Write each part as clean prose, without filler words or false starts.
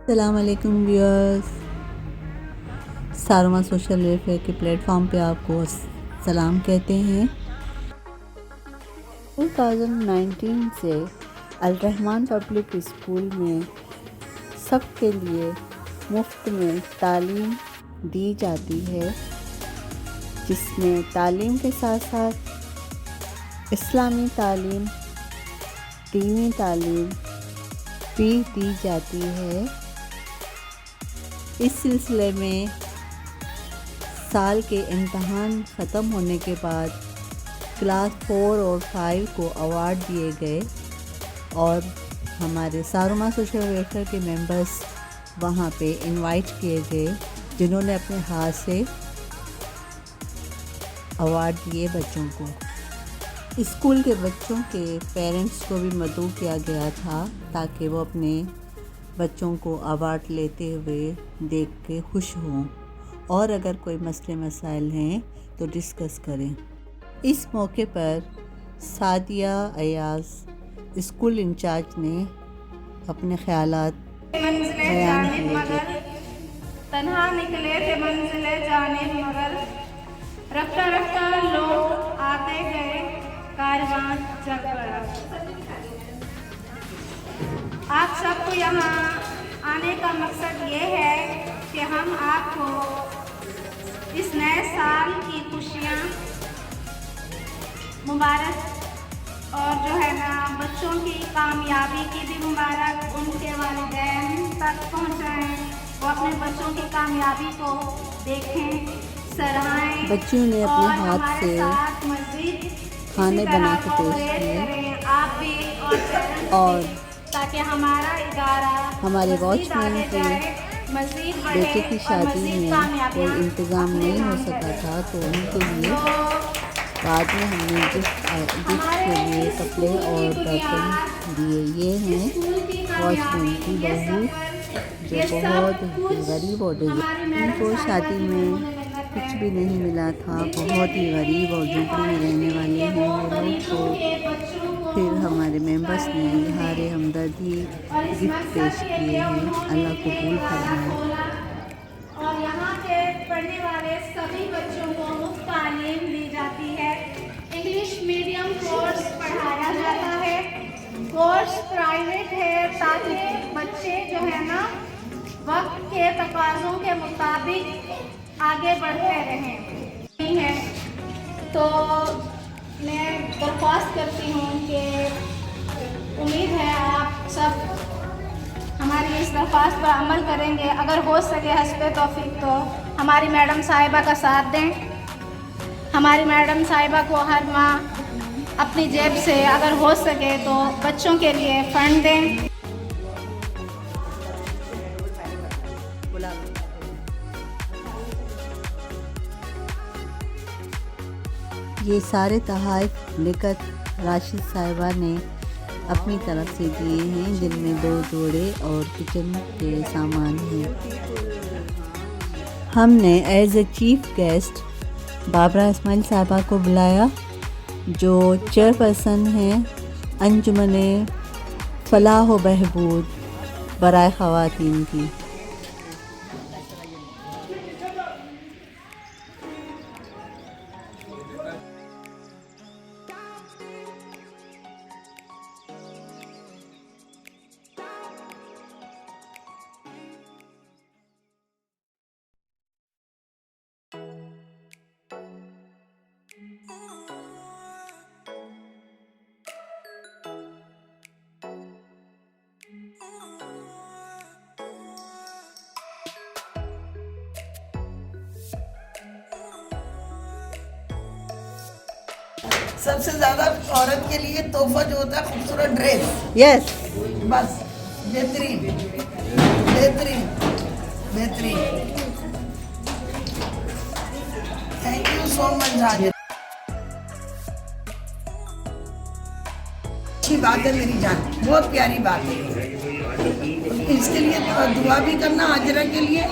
अस्सलाम वालेकुम viewers, सारोमा social welfare के प्लेटफॉर्म पे आपको सलाम कहते हैं। 2019 से अल रहमान पब्लिक स्कूल में सबके लिए मुफ्त में तालीम दी जाती है, जिसमें तालीम के साथ साथ इस्लामी तालीम, दीनी तालीम भी दी जाती है। इस सिलसिले में साल के इम्तहान ख़त्म होने के बाद क्लास 4 और 5 को अवार्ड दिए गए और हमारे सारोमा सोशल वेलफेयर के मेंबर्स वहाँ पे इनवाइट किए गए, जिन्होंने अपने हाथ से अवार्ड दिए बच्चों को। स्कूल के बच्चों के पेरेंट्स को भी मदऊ किया गया था ताकि वो अपने बच्चों को अवार्ड लेते हुए देख के खुश हों और अगर कोई मसले मसाइल हैं तो डिस्कस करें। इस मौके पर सादिया अयाज स्कूल इंचार्ज ने अपने ख़यालात बयान किए। तन्हा निकले थे मंजिले जाने मगर, रफ्ता रफ्ता लोग आते गए, कारवां जग पड़ा। आप सबको यहाँ आने का मकसद ये है कि हम आपको इस नए साल की खुशियाँ मुबारक और जो है ना बच्चों की कामयाबी की भी मुबारक उनके वालिदैन तक पहुँचाएँ, वो अपने बच्चों की कामयाबी को देखें, सराहें। बच्चों ने अपने हाथ से खाने बना के पेश किए और ताकि हमारा इदारा हमारे वॉचमैन के बेटे की शादी में कोई इंतज़ाम नहीं हो सका था तो उनके लिए बाद में हमने गिफ्ट के लिए कपड़े और बर्तन दिए। ये हैं वॉचमैन की बहू जो बहुत गरीब और उनको शादी में कुछ भी नहीं मिला था, बहुत ही गरीब और झुंपड़ी में रहने वाले हैं ये लोग। तो फिर हमारे मेंबर्स ने इज़हार हमदर्दी गिफ्ट पेश किए हैं। अल्लाह कबूल फरमाए। और यहाँ के पढ़ने वाले सभी बच्चों को मुफ्त तालीम दी जाती है। इंग्लिश मीडियम कोर्स पढ़ाया जाता है। कोर्स प्राइवेट है ताकि बच्चे जो है ना वक्त के तकाज़ों के मुताबिक आगे बढ़ते रहें। नहीं है तो मैं दरख्वास्त करती हूँ कि उम्मीद है आप सब हमारी इस दरख्वास्त पर अमल करेंगे। अगर हो सके हस्बे तौफीक तो हमारी मैडम साहिबा का साथ दें। हमारी मैडम साहिबा को हर माह अपनी जेब से अगर हो सके तो बच्चों के लिए फ़ंड दें। ये सारे तोहफ़े लिकत राशिद साहिबा ने अपनी तरफ से दिए हैं, जिनमें 2 जोड़े और किचन के सामान हैं। हमने as a chief guest Babra Ismail Sahiba को बुलाया, जो चेयरपर्सन हैं अंजुमने फलाह व बहबूद बराए ख़वातीन की। सबसे ज्यादा औरत के लिए तोहफा जो होता है खूबसूरत ड्रेस। यस, बस बेहतरीन बेहतरीन बेहतरीन। थैंक यू सो मच जान। अच्छी बात है मेरी जान, बहुत प्यारी बात है। इसके लिए दुआ भी करना हाजिरा के लिए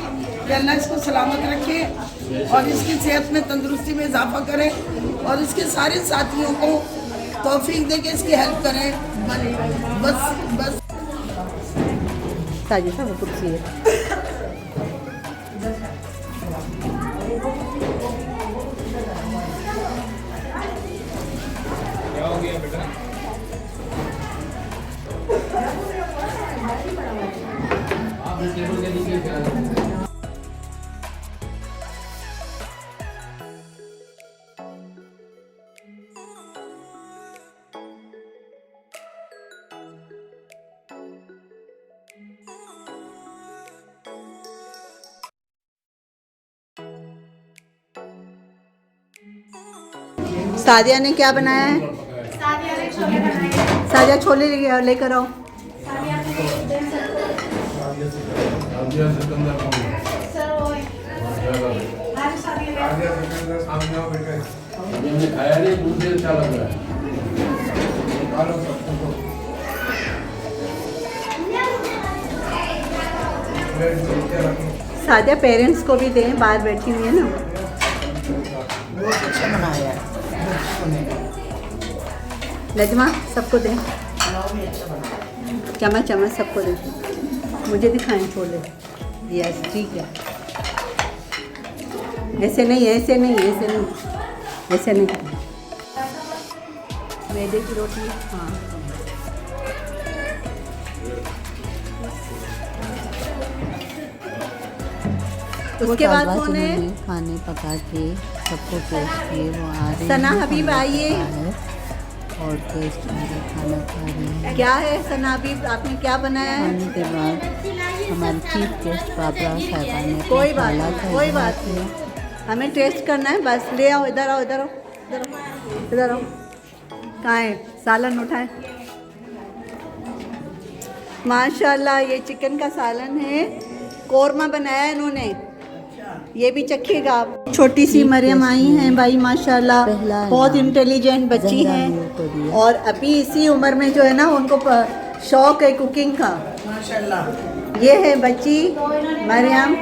कि अल्लाह इसको सलामत रखे और इसकी सेहत में तंदुरुस्ती में इजाफा करे और इसके सारे साथियों को तौफीक दे के इसकी हेल्प करें। बस साजिद साहब वो कुर्सी है। क्या हो गया बेटा? आप इस टेबल के नीचे क्या? सादिया ने क्या बनाया है? सादिया ने छोले बनाए। सादिया छोले लेकर आओ। सादिया ने दे सकते सर वो आज सादिया ने हमने खाया नहीं, मुझे अच्छा लग रहा है। सादिया पेरेंट्स को भी दें, बाहर बैठी हुई है ना। बहुत अच्छा बनाया है। लजमा सबको दें, पुलाव भी अच्छा बनाया है। चम्मच चम्मच सबको दें। मुझे दिखाएं छोले। यस ठीक है। ऐसे नहीं, ऐसे नहीं, ऐसे नहीं, ऐसे नहीं। मैदे की रोटी, हाँ। उसके बाद कौन है? खाने पका के सबको टेस्ट किए, वो आ रहे हैं। सना हबीब आइए और टेस्ट मेरा खाना खा रहे हैं। क्या है सना हबीब, आपने क्या बनाया है? खाने के बाद हमारे चीफ गेस्ट बाबरा साहिबा ने कोई बात नहीं, हमें टेस्ट करना है बस। ले आओ, इधर आओ, इधर आओ, इधर आओ, इधर आओ। कहाँ है सालन? उठाए। माशाल्लाह ये चिकन का सालन है, कोरमा बनाया है इन्होंने। ये भी चखिएगा आप। छोटी सी मरियम आई हैं भाई, माशाल्लाह बहुत इंटेलिजेंट बच्ची हैं और अभी इसी उम्र में जो है ना उनको शौक है कुकिंग का। माशाल्लाह। ये है बच्ची मरियम,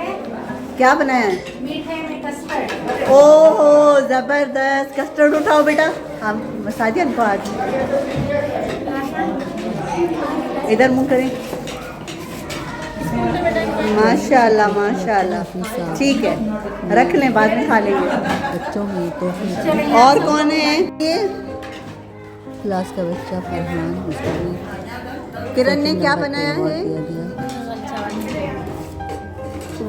क्या बनाया है? मीठे में कस्टर्ड। ओहो ज़बरदस्त। कस्टर्ड उठाओ बेटा, हम सादिया को आज इधर मुँह करें। माशाल्लाह माशाल्लाह, ठीक है रख लें, बाद में खा लेंगे। बच्चों में तो और कौन है? ये क्लास का बच्चा फरहान, उसको भी किरण ने क्या बनाया है?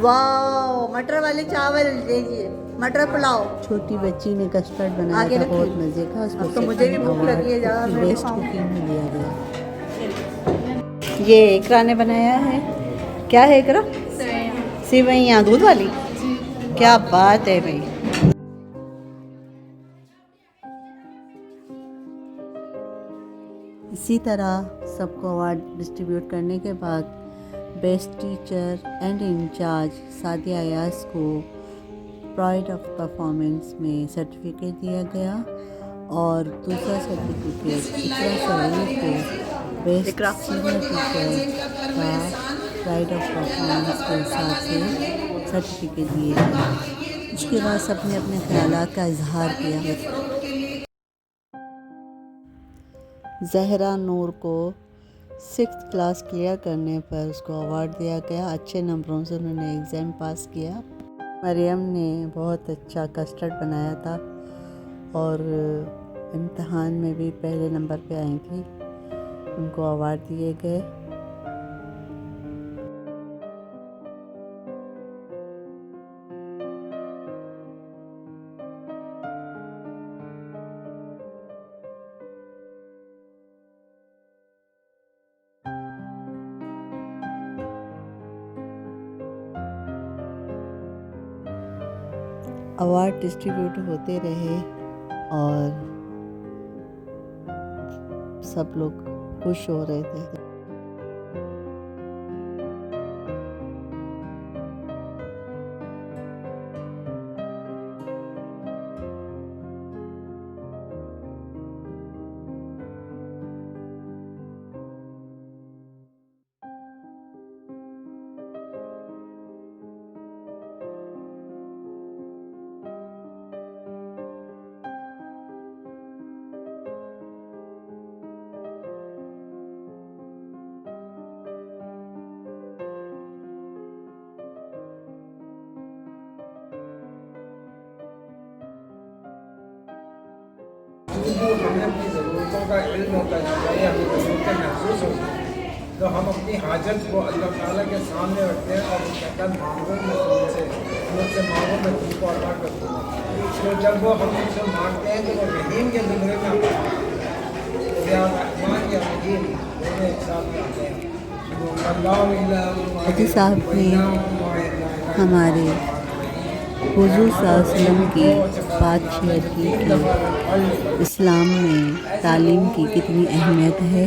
वाह, मटर वाले चावल दीजिए, मटर पुलाव। छोटी बच्ची ने कस्टर्ड बनाया था, बहुत मजे का। उसको तो मुझे भी भूख लगी है, बेस्ट कुकिंग में दिया गया। ये इकरा ने बनाया है, क्या है इकरा? सेवइयाँ दूध वाली, क्या बात है भाई। इसी तरह सबको अवार्ड डिस्ट्रीब्यूट करने के बाद best teacher and incharge Sadia Ayaz को प्राइड ऑफ परफॉर्मेंस में सर्टिफिकेट दिया गया और दूसरा सर्टिफिकेट इकरा सवैया को बेस्ट सीनियर टीचर का प्राइड ऑफ परफॉर्मेंस के हिसाब से सर्टिफिकेट दिए गए। उसके बाद सबने अपने ख्यालात का इजहार किया। जहरा नूर को 6th क्लास क्लियर करने पर उसको अवार्ड दिया गया। अच्छे नंबरों से उन्होंने एग्ज़ाम पास किया। मरियम ने बहुत अच्छा कस्टर्ड बनाया था और इम्तहान में भी पहले नंबर पे आई थी, उनको अवार्ड दिए गए। अवार्ड डिस्ट्रीब्यूट होते रहे और सब लोग खुश हो रहे थे। हमें अपनी ज़रूरतों का इल्म होता चाहिए, हमें ज़रूरतें महसूस होती हैं, तो हम अपनी हाजत को अल्लाह ताला के सामने रखते हैं और कहता है मांगो मुझसे मांगो मैं तुमको अता कर दूँगा। तो जब वो हम उनसे मांगते हैं तो वो रहीम के ज़िम्मे में आते हैं, या रहमान या रहीम दोनों एक साथ आते हैं। हाजी साहब ने हमारे हुजूर सल्लल्लाहु अलैहि वसल्लम की बात शेयर की कि इस्लाम में तालीम की कितनी अहमियत है।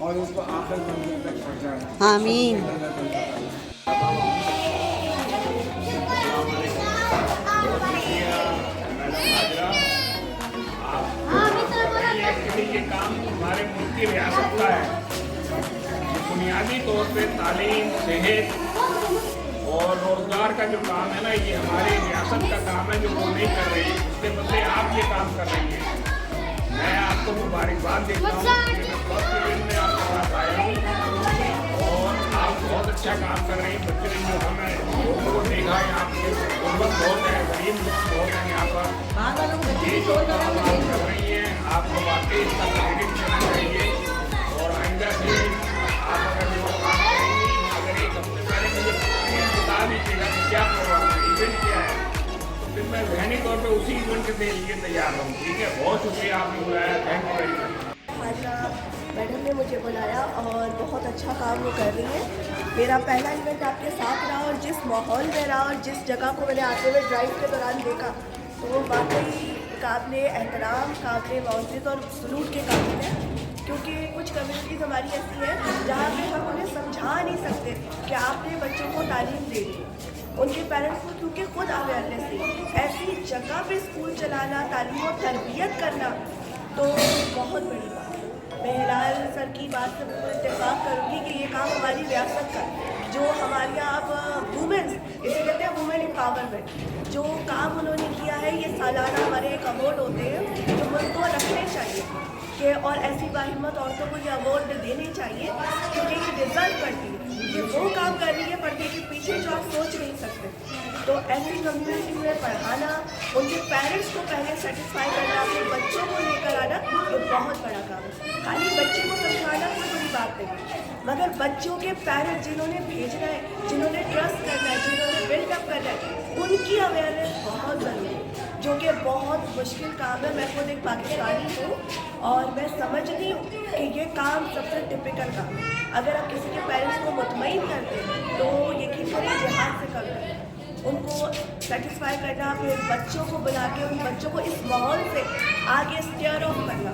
और उसको आखिर मंजिल तक पहुँचाएं। आमीन। ये काम हमारे मुल्क की रियासत का है। बुनियादी तौर पे तालीम, सेहत और रोजगार का जो काम है ना, ये हमारी रियासत का काम है जो वो नहीं कर रही, उसके बदले आप ये काम कर रही हैं। मैं आपको मुबारकबाद देता हूँ कि मैं फर्स्ट यूनिट में आपके पास आया हूँ और आप बहुत अच्छा काम कर रही हैं। बच्चे ने जो हमें वो देखा है, आपके गुर्बत बहुत है, गरीब लोग बहुत हैं यहाँ पर, ये जो काम आप कर रही हैं आपको वाकई इसका क्रेडिट देना चाहिए। और आइंदा से आप अगर जो काम करेंगी, अगर एक हफ्ते पहले मुझे बता दीजिएगा कि क्या प्रोग्राम है, इवेंट क्या है, तो फिर मैं ज़हनी तौर पे उसी इवेंट के लिए तैयार रहूँ। ठीक है, बहुत शुक्रिया आपने बुलाया, thank you very much. Hajra madam ने मुझे बुलाया और बहुत अच्छा काम वो कर रही है। मेरा पहला इवेंट आपके साथ रहा और जिस माहौल में रहा और जिस जगह को मैंने आते हुए ड्राइव के दौरान देखा, तो वो वाकई काबिल एहतराम, काबिल मौजूद और सलूट के काबिल है। क्योंकि कुछ कम्युनिटीज़ हमारी ऐसी है जहाँ पे हम उन्हें समझा नहीं सकते कि आपने बच्चों को तालीम देनी, उनके पेरेंट्स को क्योंकि खुद अवेयरनेस नहीं। ऐसी जगह पे स्कूल चलाना, तालीम और तरबियत करना तो बहुत बड़ी बात है। मैं हिलाल सर की बात से बिल्कुल इत्तेफाक करूँगी कि ये काम हमारी रियासत का, जो हमारे यहाँ अब वुमेंस, इसे कहते हैं वुमेन एम्पावरमेंट, जो काम उन्होंने किया है, ये सालाना हमारे एक अवार्ड होते हैं जो उनको रखने चाहिए कि, और ऐसी बाहिम्मत औरतों को ये अवार्ड देने चाहिए क्योंकि ये रिजल्ट करती है, ये वो काम कर रही है पर्दे के पीछे जो आप सोच नहीं सकते। तो ऐसी कम्युनिटी में पढ़ाना, उनके पेरेंट्स को पहले सेटिस्फाई करना, अपने बच्चों को लेकर आना, ये बहुत बड़ा काम है। खाली बच्चे को समझाना कोई बड़ी बात नहीं, मगर बच्चों के पेरेंट्स जिन्होंने भेजना है, जिन्होंने ट्रस्ट करना है, जिन्होंने बिल्डअप करना है, उनकी अवेयरनेस बहुत ज़रूरी है, जो कि बहुत मुश्किल काम है। मैं खुद एक पाकिस्तानी हूँ और मैं समझती हूँ कि ये काम सबसे टिपिकल काम है। अगर आप किसी के पेरेंट्स को मुतमईन करते हैं तो यकीन करिए जिहाद से कम है। उनको सेटिस्फाई करना, फिर बच्चों को बुला के उन बच्चों को इस माहौल से आगे स्टीयर ऑफ करना।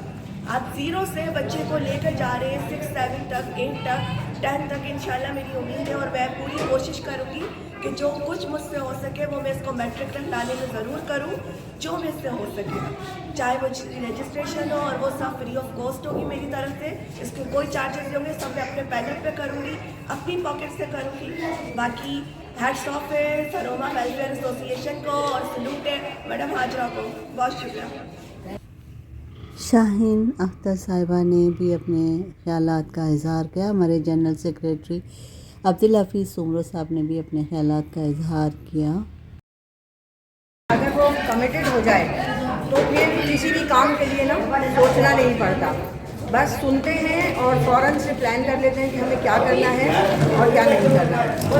आप 0 से बच्चे को लेकर जा रहे हैं 6, 7 तक, 8 तक, 10 तक इंशाल्लाह मेरी उम्मीद है और मैं पूरी कोशिश करूँगी कि जो कुछ मुझसे हो सके वो मैं इसको मैट्रिक तक लाने में ज़रूर करूँ, जो मुझसे हो सके, चाहे वो रजिस्ट्रेशन हो और वो सब फ्री ऑफ कॉस्ट होगी मेरी तरफ से, इसके कोई चार्जेस होंगे सब मैं अपने पैनल पे करूँगी, अपनी पॉकेट से करूँगी। बाकी हैट्स ऑफ है सरोमा वेलफेयर एसोसिएशन को और सलूट है मैडम हाजरा को, बहुत शुक्रिया। शाहीन अख्तर साहिबा ने भी अपने ख्यालात का इजहार किया। हमारे जनरल सेक्रेटरी अब्दुल हफीज़ सुमरो साहब ने भी अपने ख्यालात का इजहार किया। अगर वो कमिटेड हो जाए तो फिर किसी भी काम के लिए ना सोचना नहीं पड़ता, बस सुनते हैं और फ़ौरन से प्लान कर लेते हैं कि हमें क्या करना है और क्या नहीं करना है। तो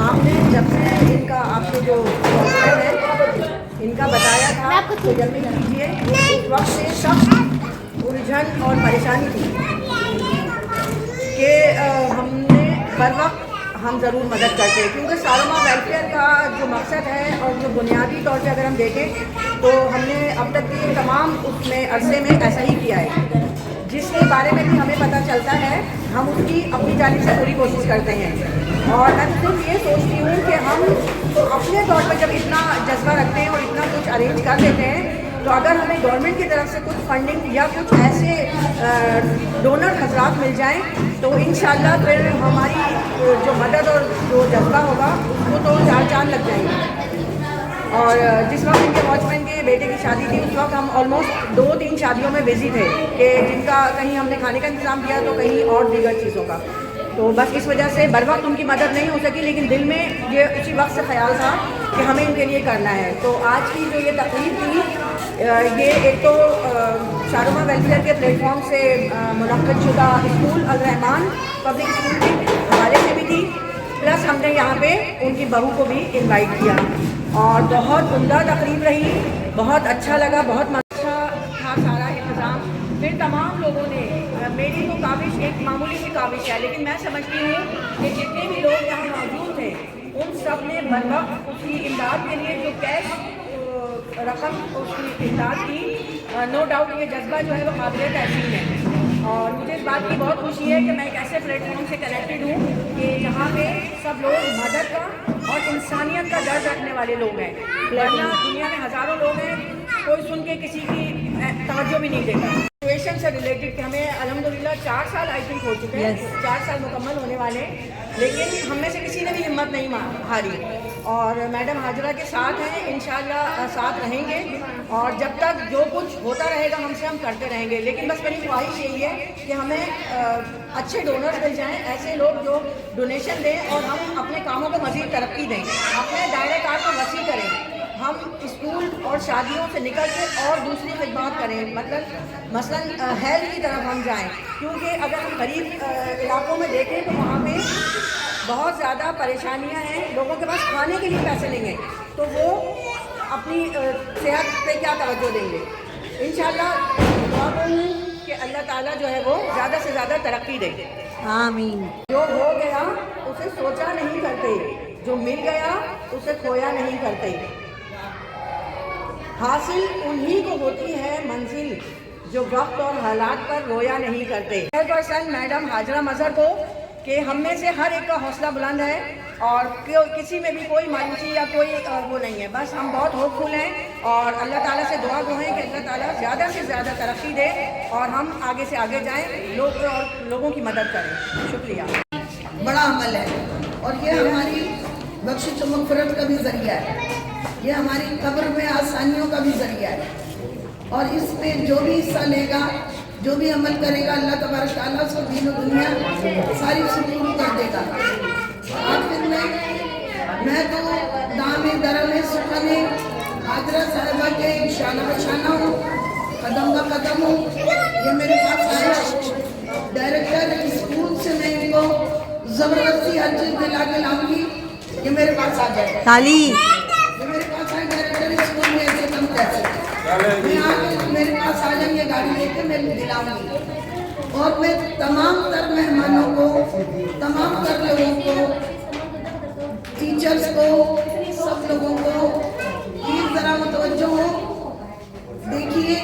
आपने जब से इनका आपके जो प्रोग्राम है इनका बताया था तो जल्दी कीजिए। उस वक्त से सब उलझन और परेशानी थी कि हमने बर वक्त हम ज़रूर मदद करते हैं, क्योंकि सारोमा वेलफेयर का जो मकसद है और जो बुनियादी तौर पे अगर हम देखें तो हमने अब तक के तमाम उसमें अरसे में ऐसा ही किया है। जिसके बारे में भी हमें पता चलता है हम उसकी अपनी जानिब से पूरी कोशिश करते हैं। और मैं सिर्फ ये सोचती हूँ कि हम अपने तौर पर जब इतना जज्बा रखते हैं और इतना कुछ अरेंज कर लेते हैं तो अगर हमें गवर्नमेंट की तरफ से कुछ फंडिंग या कुछ ऐसे डोनर हजरात मिल जाएं तो इंशाल्लाह फिर हमारी जो मदद और जो जज्बा होगा वो तो 4 चांद लग जाएंगे। और जिस वक्त इनके वॉचमैन के बेटे की शादी थी उस वक्त हम ऑलमोस्ट 2-3 शादियों में बिजी थे कि जिनका कहीं हमने खाने का इंतज़ाम किया तो कहीं और दीगर चीज़ों का, तो बस इस वजह से बर वक्त उनकी मदद नहीं हो सकी। लेकिन दिल में ये उसी वक्त से ख्याल था कि हमें इनके लिए करना है। तो आज की जो ये तकरीब थी, ये एक तो शारुमा वेलफेयर के प्लेटफॉर्म से मुनक्कद शुदा स्कूल अल रहमान पब्लिक स्कूल के हवाले से भी थी, प्लस हमने यहाँ पे उनकी बहू को भी इनवाइट किया और बहुत उम्दा तकरीब रही, बहुत अच्छा लगा, बहुत अच्छा था सारा इंतज़ाम। फिर तमाम लोगों ने, मेरी तो काविश एक मामूली सी काविश है, लेकिन मैं समझती हूँ कि जितने भी लोग यहाँ मौजूद थे उन सब ने बरवक्त उसकी इमदाद के लिए जो कैश रकम उसकी इमदाद की, नो डाउट ये जज्बा जो है वो काबिल तहसीन है। और मुझे इस बात की बहुत खुशी है कि मैं एक ऐसे प्लेटफॉर्म से कनेक्टेड हूँ कि यहाँ पे सब लोग मदद का और इंसानियत का दर्द रखने वाले लोग हैं। वरना दुनिया में हज़ारों लोग हैं, कोई सुन के किसी की तवज्जो भी नहीं देता। सिचुएशन से रिलेटेड कि हमें अल्हम्दुलिल्लाह 4 साल आई थिंक हो चुके हैं, 4 साल मुकम्मल होने वाले, लेकिन हम में से किसी ने भी हिम्मत नहीं हारी और मैडम हाजरा के साथ हैं, इंशाअल्लाह साथ रहेंगे और जब तक जो कुछ होता रहेगा हमसे हम करते रहेंगे। लेकिन बस मेरी ख्वाहिश यही है कि हमें अच्छे डोनर्स मिल जाएं, ऐसे लोग जो डोनेशन दें और हम अपने कामों को मज़ीद तरक्की दें, अपने दायरे कार को वसी करें, हम स्कूल और शादियों से निकल के और दूसरी खिदमत करें, मतलब मसलन हेल्थ की तरफ हम जाएं, क्योंकि अगर हम गरीब इलाकों में देखें तो वहाँ पे बहुत ज़्यादा परेशानियाँ हैं, लोगों के पास खाने के लिए पैसे नहीं हैं, तो वो अपनी सेहत पे क्या तवज्जो देंगे। इंशाअल्लाह दुआ करूँ कि अल्लाह ताला जो है वो ज़्यादा से ज़्यादा तरक्की दे। आमीन। जो हो गया उसे सोचा नहीं करते, जो मिल गया उसे खोया नहीं करते, हासिल उन्हीं को होती है मंजिल, जो वक्त और हालात पर रोया नहीं करते। 100% मैडम हाजरा मज़हर को कि हम में से हर एक का हौसला बुलंद है और किसी में भी कोई मायूसी या कोई वो नहीं है, बस हम बहुत होपफुल हैं और अल्लाह ताला से दुआ गो हैं कि अल्लाह ताला ज़्यादा से ज़्यादा तरक्की दे और हम आगे से आगे जाएं, लोगों की मदद करें। शुक्रिया। बड़ा अमल है और ये हमारी बख्शिश व मग़फ़िरत का भी ज़रिया है, ये हमारी कब्र में आसानियों का भी ज़रिया है और इसमें जो भी हिस्सा लेगा, जो भी अमल करेगा, अल्लाह तबारक तआला उसको दीन और दुनिया सारी सुकून कर देगा। आखिर में मैं तो दामे दरमे सुखने हाजरा साहिबा के शाना बशाना हूँ, कदम का कदम हूँ। ये मेरे पास आया डायरेक्टर स्कूल से, मैं इनको ज़बरदस्ती हर चीज़ दिला के लाऊंगी कि मेरे पास आ जाए। ताली मेरे पास आए डायरेक्टर स्कूल में ऐसे कम पैसे, मैं आके मेरे पास आ जाएंगे गाड़ी लेके, मैं दिलाऊंगी। और मैं तमाम तर मेहमानों को, तमाम तर लोगों को, टीचर्स को, सब लोगों को प्लीज ज़रा मुतवज्जो हो, देखिए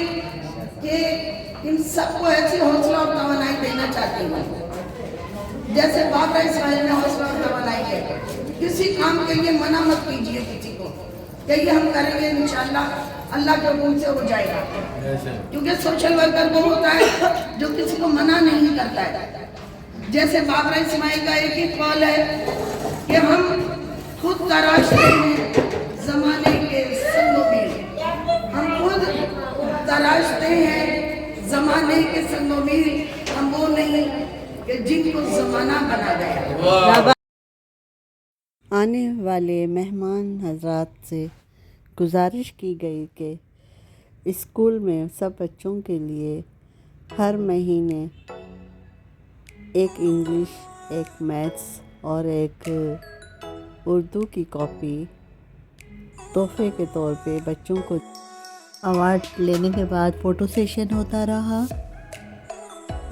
कि इन सबको ऐसी हौसला और तवानाई देना चाहती हूँ जैसे बाबरा इस्माइल ने हौसला और तवानाई है। किसी काम के लिए मना मत कीजिए किसी को, ये हम करेंगे इंशाअल्लाह अल्लाह के हुक्म से हो जाएगा, क्योंकि सोशल वर्कर वो होता है जो किसी को मना नहीं करता है। जैसे बाबरा इस्माइल का एक ही कॉल है कि हम खुद तराशते हैं ज़माने के संगों में, हम खुद तराशते हैं ज़माने के संगों में, हम वो नहीं कि जिनको ज़माना बना गया। आने वाले मेहमान हजरात से गुजारिश की गई कि स्कूल में सब बच्चों के लिए हर महीने एक इंग्लिश, एक मैथ्स और एक उर्दू की कॉपी तोहफे के तौर पे बच्चों को। अवार्ड लेने के बाद फ़ोटो सेशन होता रहा,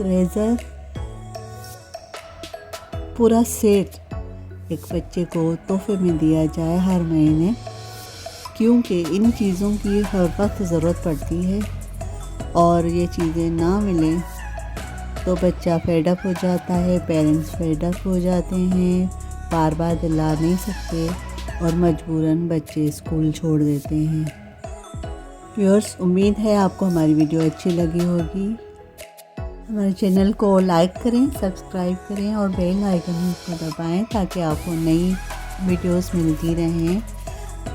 रेज़र पूरा सेट एक बच्चे को तोहफे में दिया जाए हर महीने, क्योंकि इन चीज़ों की हर वक्त ज़रूरत पड़ती है और ये चीज़ें ना मिलें तो बच्चा फेडअप हो जाता है, पेरेंट्स फेडअप हो जाते हैं, बार बार दिला नहीं सकते और मजबूरन बच्चे स्कूल छोड़ देते हैं। व्यूअर्स, उम्मीद है आपको हमारी वीडियो अच्छी लगी होगी। हमारे चैनल को लाइक करें, सब्सक्राइब करें और बेल आइकन को दबाएं ताकि आपको नई वीडियोस मिलती रहें।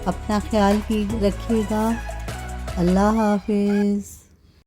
अपना ख्याल रखिएगा। अल्लाह हाफिज़।